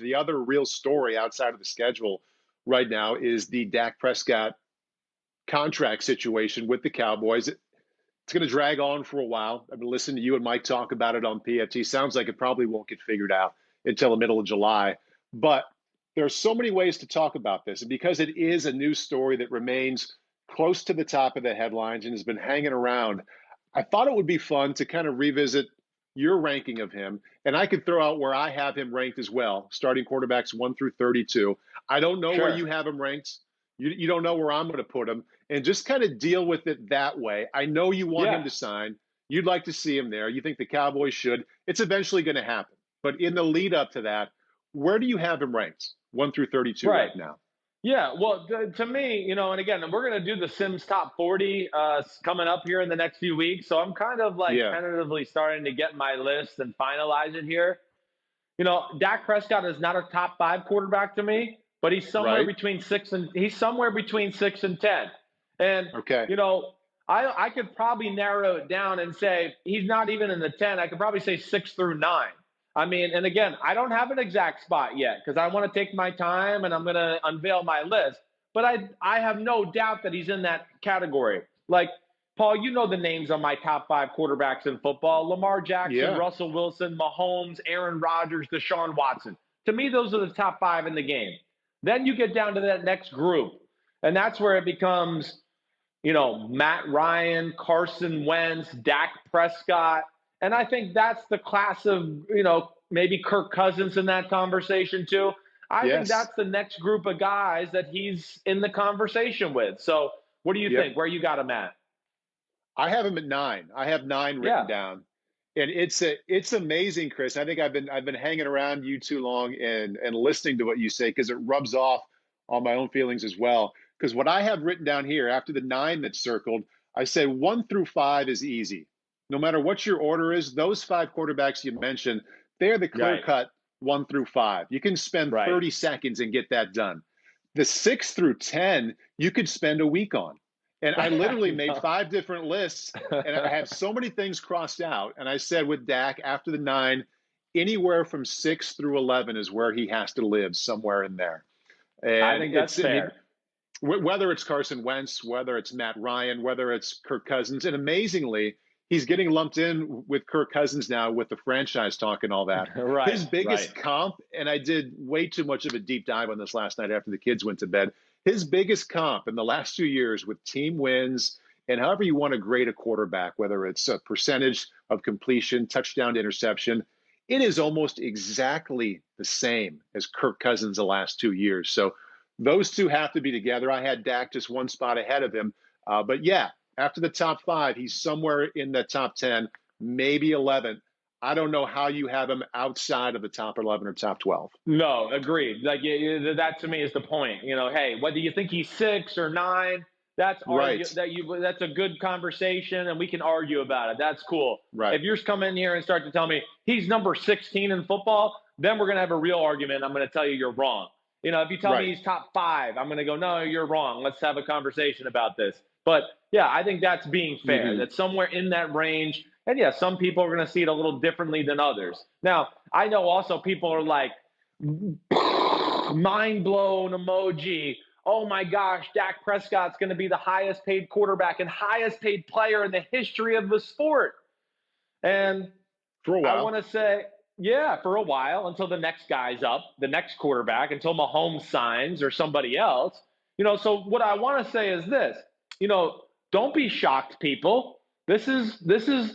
The other real story outside of the schedule right now is the Dak Prescott contract situation with the Cowboys. It's going to drag on for a while. I've been listening to you and Mike talk about it on PFT. Sounds like it probably won't get figured out until the middle of July. But there are so many ways to talk about this. And because it is a news story that remains close to the top of the headlines and has been hanging around, I thought it would be fun to kind of revisit your ranking of him. And I could throw out where I have him ranked as well, starting quarterbacks 1 through 32. I don't know where you have him ranked. You don't know where I'm going to put him. And just kind of deal with it that way. I know you want him to sign. You'd like to see him there. You think the Cowboys should. It's eventually going to happen. But in the lead up to that, where do you have him ranked? 1 through 32 right now. Yeah, well, to me, and again, we're going to do the Simms top 40 coming up here in the next few weeks. So I'm kind of tentatively starting to get my list and finalize it here. Dak Prescott is not a top 5 quarterback to me, but he's somewhere between 6 and 10. And I could probably narrow it down and say he's not even in the 10. I could probably say 6 through 9. I mean, and again, I don't have an exact spot yet because I want to take my time and I'm going to unveil my list. But I have no doubt that he's in that category. Like, Paul, you know the names on my top 5 quarterbacks in football: Lamar Jackson, Russell Wilson, Mahomes, Aaron Rodgers, Deshaun Watson. To me, those are the top 5 in the game. Then you get down to that next group, and that's where it becomes, Matt Ryan, Carson Wentz, Dak Prescott. And I think that's the class of, maybe Kirk Cousins in that conversation too. I think that's the next group of guys that he's in the conversation with. So what do you think? Where you got him at? I have him at 9. I have 9 written down. And it's amazing, Chris. I think I've been hanging around you too long and listening to what you say because it rubs off on my own feelings as well. Because what I have written down here after the 9 that's circled, I say 1 through 5 is easy. No matter what your order is, those 5 quarterbacks you mentioned, they're the clear-cut 1 through 5. You can spend 30 seconds and get that done. The 6 through 10, you could spend a week on. And I literally made 5 different lists, and I have so many things crossed out. And I said with Dak, after the 9, anywhere from 6 through 11 is where he has to live, somewhere in there. And I think that's fair. Whether it's Carson Wentz, whether it's Matt Ryan, whether it's Kirk Cousins, and amazingly, he's getting lumped in with Kirk Cousins now with the franchise talk and all that. His biggest comp, and I did way too much of a deep dive on this last night after the kids went to bed, his biggest comp in the last 2 years with team wins and however you want to grade a quarterback, whether it's a percentage of completion, touchdown to interception, it is almost exactly the same as Kirk Cousins the last 2 years. So those two have to be together. I had Dak just 1 spot ahead of him. But yeah, after the top 5, he's somewhere in the top 10, maybe 11. I don't know how you have him outside of the top 11 or top 12. No, agreed. Like that to me is the point. Hey, whether you think he's 6 or 9, that's that's a good conversation, and we can argue about it. That's cool. If you're come in here and start to tell me he's number 16 in football, then we're gonna have a real argument. I'm gonna tell you you're wrong. If you tell me he's top 5, I'm gonna go, no, you're wrong. Let's have a conversation about this. But yeah, I think that's being fair. That's somewhere in that range. And yeah, some people are going to see it a little differently than others. Now, I know also people are like, mind blown emoji. Oh my gosh, Dak Prescott's going to be the highest paid quarterback and highest paid player in the history of the sport. And for a while, I want to say, yeah, for a while until the next guy's up, the next quarterback, until Mahomes signs or somebody else. So what I want to say is this. Don't be shocked, people. This is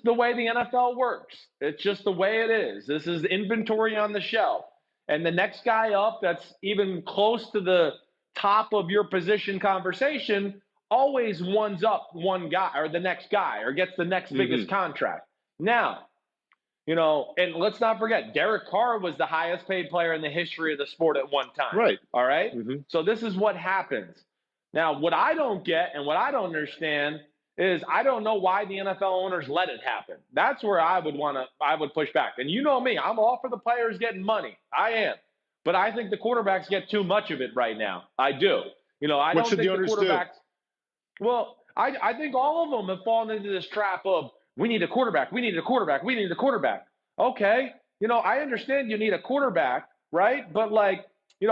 the way the NFL works. It's just the way it is. This is inventory on the shelf. And the next guy up that's even close to the top of your position conversation always ones up one guy or the next guy or gets the next biggest contract. Now, and let's not forget, Derek Carr was the highest paid player in the history of the sport at one time. Right. All right? So this is what happens. Now, what I don't get and what I don't understand is I don't know why the NFL owners let it happen. That's where I would push back. And you know me, I'm all for the players getting money. I am. But I think the quarterbacks get too much of it right now. I do. I don't think the quarterbacks do? Well, I think all of them have fallen into this trap of we need a quarterback, we need a quarterback, we need a quarterback. Okay. I understand you need a quarterback right? But like,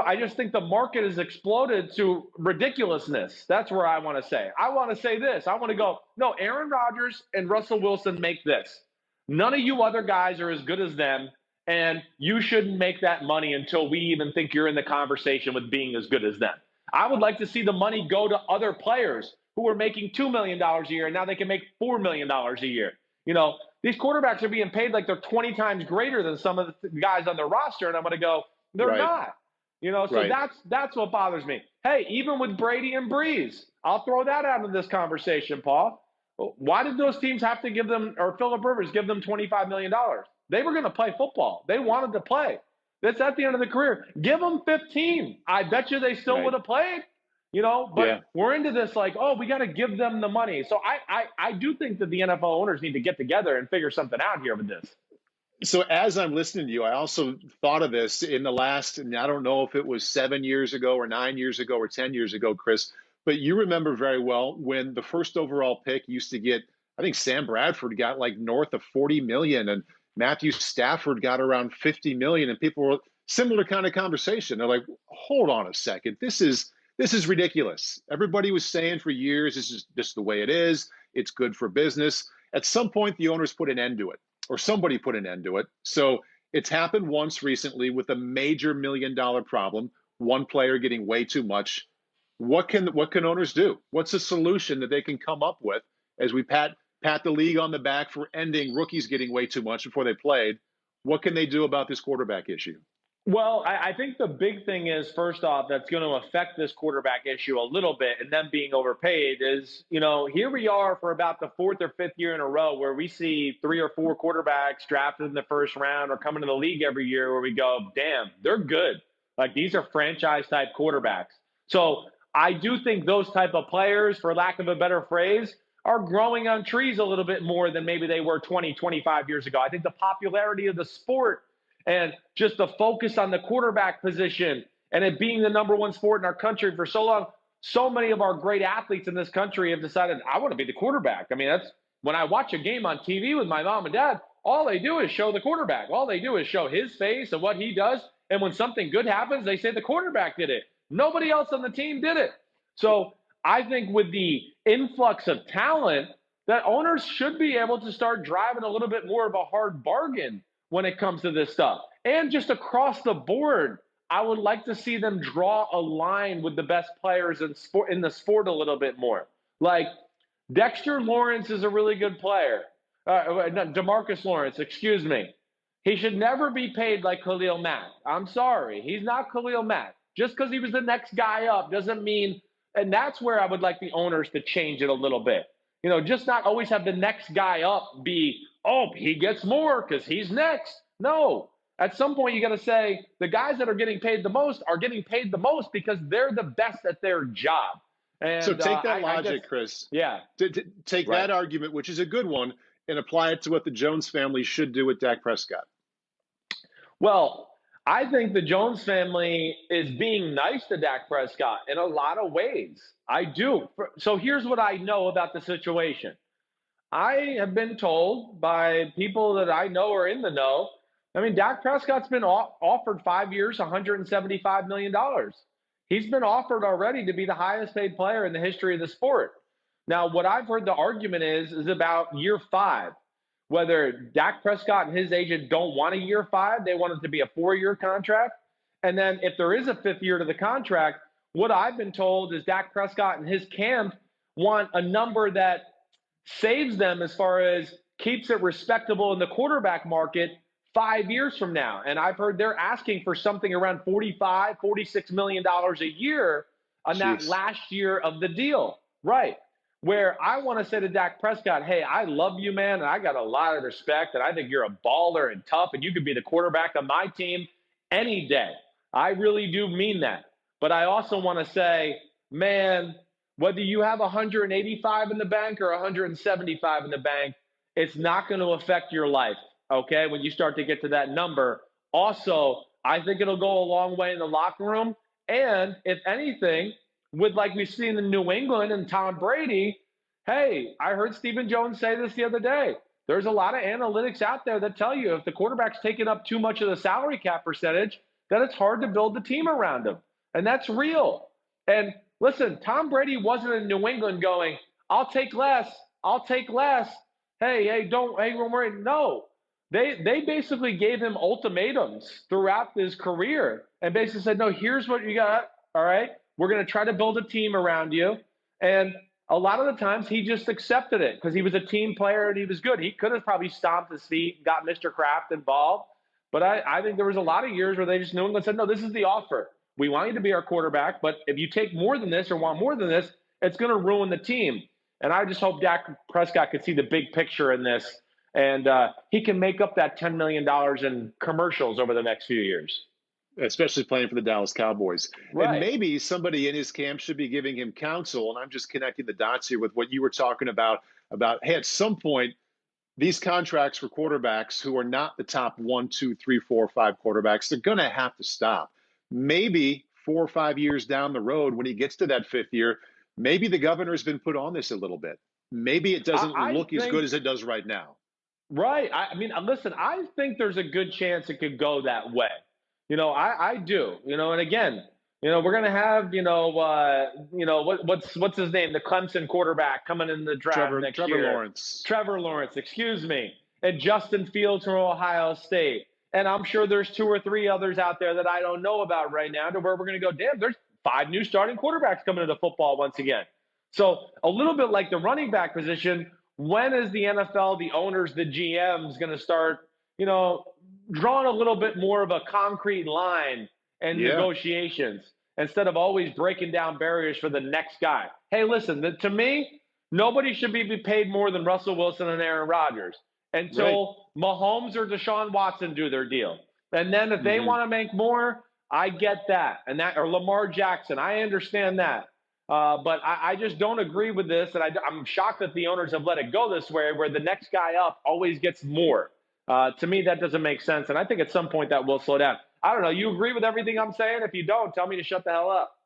I just think the market has exploded to ridiculousness. That's where I want to say. I want to say this. I want to go, no, Aaron Rodgers and Russell Wilson make this. None of you other guys are as good as them, and you shouldn't make that money until we even think you're in the conversation with being as good as them. I would like to see the money go to other players who are making $2 million a year, and now they can make $4 million a year. These quarterbacks are being paid like they're 20 times greater than some of the guys on their roster, and I'm going to go, they're not. So that's what bothers me. Hey, even with Brady and Breeze, I'll throw that out of this conversation, Paul. Why did those teams have to give them, or Phillip Rivers give them $25 million? They were going to play football. They wanted to play. That's at the end of the career. Give them 15. I bet you they still would have played. But we're into this like, oh, we got to give them the money. So I do think that the NFL owners need to get together and figure something out here with this. So as I'm listening to you, I also thought of this in the last, and I don't know if it was 7 years ago or 9 years ago or 10 years ago, Chris, but you remember very well when the first overall pick used to get, I think Sam Bradford got like north of 40 million and Matthew Stafford got around 50 million, and people were similar kind of conversation. They're like, hold on a second. This is ridiculous. Everybody was saying for years, this is just the way it is. It's good for business. At some point, the owners put an end to it, or somebody put an end to it. So it's happened once recently with a major $1 million problem, one player getting way too much. What can owners do? What's a solution that they can come up with as we pat the league on the back for ending rookies getting way too much before they played? What can they do about this quarterback issue? Well, I think the big thing is, first off, that's going to affect this quarterback issue a little bit and them being overpaid is, here we are for about the fourth or fifth year in a row where we see 3 or 4 quarterbacks drafted in the first round or coming to the league every year where we go, damn, they're good. Like, these are franchise type quarterbacks. So I do think those type of players, for lack of a better phrase, are growing on trees a little bit more than maybe they were 20, 25 years ago. I think the popularity of the sport and just the focus on the quarterback position and it being the number one sport in our country for so long, so many of our great athletes in this country have decided, I want to be the quarterback. I mean, that's when I watch a game on TV with my mom and dad, all they do is show the quarterback. All they do is show his face and what he does. And when something good happens, they say the quarterback did it. Nobody else on the team did it. So I think with the influx of talent, that owners should be able to start driving a little bit more of a hard bargain when it comes to this stuff. And just across the board, I would like to see them draw a line with the best players in the sport a little bit more. Like, Dexter Lawrence is a really good player. DeMarcus Lawrence, excuse me. He should never be paid like Khalil Mack. I'm sorry. He's not Khalil Mack. Just because he was the next guy up doesn't mean – and that's where I would like the owners to change it a little bit. Just not always have the next guy up be – oh, he gets more because he's next. No. At some point, you got to say the guys that are getting paid the most are getting paid the most because they're the best at their job. And, so take that logic, Chris. Yeah. Take that argument, which is a good one, and apply it to what the Jones family should do with Dak Prescott. Well, I think the Jones family is being nice to Dak Prescott in a lot of ways. I do. So here's what I know about the situation. I have been told by people that I know are in the know. I mean, Dak Prescott's been offered 5 years, $175 million. He's been offered already to be the highest paid player in the history of the sport. Now, what I've heard the argument is about year 5, whether Dak Prescott and his agent don't want a year 5, they want it to be a 4-year contract. And then if there is a 5th year to the contract, what I've been told is Dak Prescott and his camp want a number that saves them as far as keeps it respectable in the quarterback market 5 years from now. And I've heard they're asking for something around $45, $46 million a year on that last year of the deal. Right. Where I want to say to Dak Prescott, hey, I love you, man, and I got a lot of respect, and I think you're a baller and tough, and you could be the quarterback of my team any day. I really do mean that. But I also want to say, man, whether you have 185 in the bank or 175 in the bank, it's not going to affect your life, okay, when you start to get to that number. Also, I think it'll go a long way in the locker room. And if anything, with like we've seen in New England and Tom Brady, hey, I heard Stephen Jones say this the other day. There's a lot of analytics out there that tell you if the quarterback's taking up too much of the salary cap percentage, that it's hard to build the team around him. And that's real. And listen, Tom Brady wasn't in New England going, I'll take less. I'll take less. Hey, don't worry. No. They basically gave him ultimatums throughout his career and basically said, no, here's what you got. All right. We're going to try to build a team around you. And a lot of the times he just accepted it because he was a team player and he was good. He could have probably stomped his feet, got Mr. Kraft involved. But I think there was a lot of years where they just New England said, no, this is the offer. We want you to be our quarterback, but if you take more than this or want more than this, it's going to ruin the team. And I just hope Dak Prescott could see the big picture in this, and he can make up that $10 million in commercials over the next few years. Especially playing for the Dallas Cowboys. Right. And maybe somebody in his camp should be giving him counsel, and I'm just connecting the dots here with what you were talking about, hey, at some point, these contracts for quarterbacks who are not the top 1, 2, 3, 4, 5 quarterbacks, they're going to have to stop. Maybe 4 or 5 years down the road, when he gets to that 5th year, maybe the governor's been put on this a little bit. Maybe it doesn't look as good as it does right now. Right. I mean, listen, I think there's a good chance it could go that way. I do. And again, we're gonna have, what's his name, the Clemson quarterback coming in the draft next year. Trevor Lawrence, excuse me, and Justin Fields from Ohio State. And I'm sure there's 2 or 3 others out there that I don't know about right now to where we're gonna go, damn, there's 5 new starting quarterbacks coming into football once again. So a little bit like the running back position, when is the NFL, the owners, the GMs gonna start, drawing a little bit more of a concrete line and negotiations instead of always breaking down barriers for the next guy? Hey, listen, to me, nobody should be paid more than Russell Wilson and Aaron Rodgers until Mahomes or Deshaun Watson do their deal. And then if they want to make more, I get that. Or Lamar Jackson, I understand that. But I just don't agree with this. And I'm shocked that the owners have let it go this way, where the next guy up always gets more. To me, that doesn't make sense. And I think at some point that will slow down. I don't know. You agree with everything I'm saying? If you don't, tell me to shut the hell up.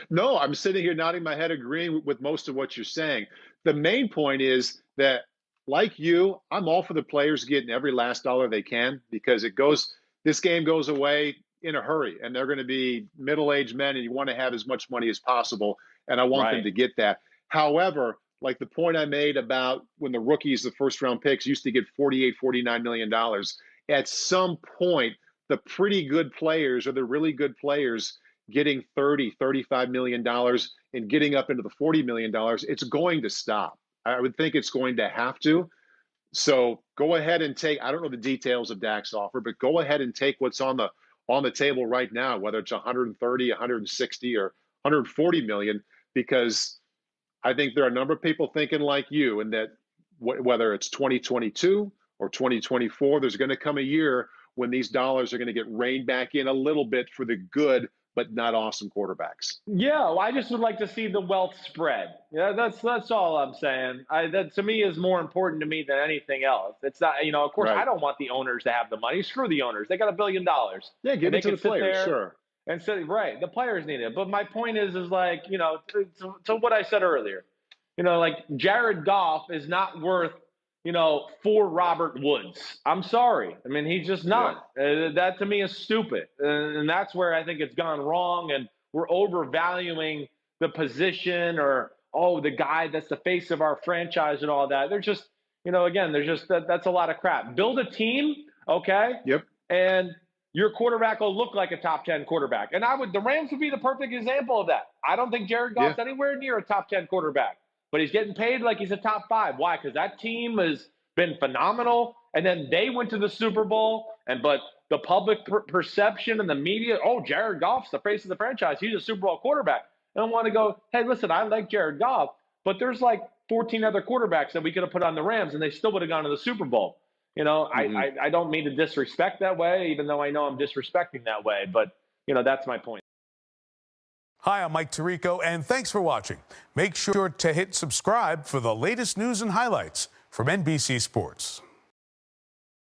No, I'm sitting here nodding my head, agreeing with most of what you're saying. The main point is that, like you, I'm all for the players getting every last dollar they can, because this game goes away in a hurry, and they're going to be middle-aged men, and you want to have as much money as possible, and I want them to get that. However, like the point I made about when the rookies, the first-round picks, used to get $48, $49 million, at some point, the pretty good players or the really good players getting $30, $35 million and getting up into the $40 million, it's going to stop. I would think it's going to have to. So go ahead and take, I don't know the details of Dak's offer, but go ahead and take what's on the table right now, whether it's 130, 160, or 140 million, because I think there are a number of people thinking like you, and that whether it's 2022 or 2024, there's going to come a year when these dollars are going to get reined back in a little bit for the good but not awesome quarterbacks. Yeah, well, I just would like to see the wealth spread. Yeah, that's all I'm saying. That to me is more important to me than anything else. It's not, of course, I don't want the owners to have the money. Screw the owners. They got $1 billion. Yeah, give it to the players, sure. And so, the players need it. But my point is like, to what I said earlier, like Jared Goff is not worth, 4 Robert Woods. I'm sorry. I mean, he's just not. That to me is stupid. And that's where I think it's gone wrong. And we're overvaluing the position, or, the guy that's the face of our franchise and all that. They're just, again, that's a lot of crap. Build a team, okay? Yep. And your quarterback will look like a top 10 quarterback. And the Rams would be the perfect example of that. I don't think Jared Goff's anywhere near a top 10 quarterback. But he's getting paid like he's a top 5. Why? Because that team has been phenomenal. And then they went to the Super Bowl. But the public perception and the media, Jared Goff's the face of the franchise. He's a Super Bowl quarterback. And I want to go, hey, listen, I like Jared Goff, but there's like 14 other quarterbacks that we could have put on the Rams, and they still would have gone to the Super Bowl. I don't mean to disrespect that way, even though I know I'm disrespecting that way. But, that's my point. Hi, I'm Mike Tirico, and thanks for watching. Make sure to hit subscribe for the latest news and highlights from NBC Sports.